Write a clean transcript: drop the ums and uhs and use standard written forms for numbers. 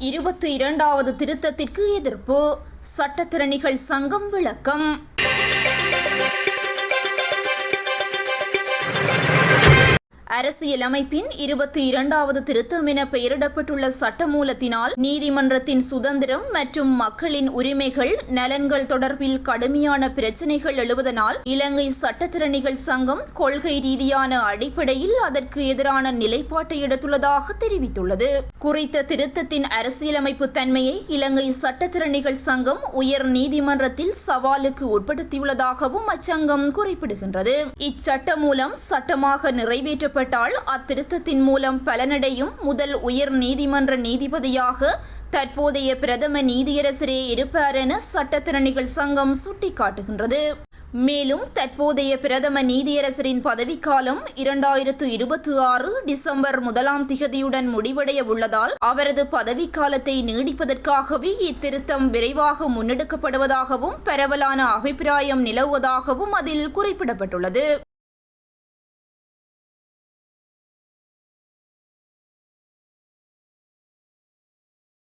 22வது திருத்தத்திற்கு எதிர்ப்பு. சட்டத்திறனிகள் சங்கம் விளக்கம். அரசியலமைப்பின் 22வது திருத்தம் என பெயரிடப்பட்டுள்ள சட்டமூலத்தினால் நீதிமன்றத்தின் சுதந்திரம் மற்றும் மக்களின் உரிமைகள் நலன்கள் தொடர்பில் கடுமையான பிரச்சினைகள் எழுவதனால் இலங்கை சட்டத்திறனிகள் சங்கம் கொள்கை ரீதியான அடிப்படையில் அதற்கு எதிரான நிலைப்பாட்டை எடுத்துள்ளதாக தெரிவித்துள்ளது. குறித்த திருத்தத்தின் அரசியலமைப்பு தன்மையை இலங்கை சட்டத்திறனிகள் சங்கம் உயர் நீதிமன்றத்தில் சவாலுக்கு உட்படுத்தியுள்ளதாகவும் அச்சங்கம் குறிப்பிடுகின்றது. இச்சட்ட மூலம் சட்டமாக நிறைவேற்ற அத்திருத்தத்தின் மூலம் பலனடையும் முதல் உயர் நீதிமன்ற நீதிபதியாக தற்போதைய பிரதம நீதியரசரே இருப்பார் என சட்டத்திறனிகள் சங்கம் சுட்டிக்காட்டுகின்றது. மேலும் தற்போதைய பிரதம நீதியரசரின் பதவிக்காலம் 2026 டிசம்பர் 1 முடிவடைய உள்ளதால் அவரது பதவிக்காலத்தை நீடிப்பதற்காகவே இத்திருத்தம் விரைவாக முன்னெடுக்கப்படுவதாகவும் பரவலான அபிப்பிராயம் நிலவுவதாகவும் அதில் குறிப்பிடப்பட்டுள்ளது.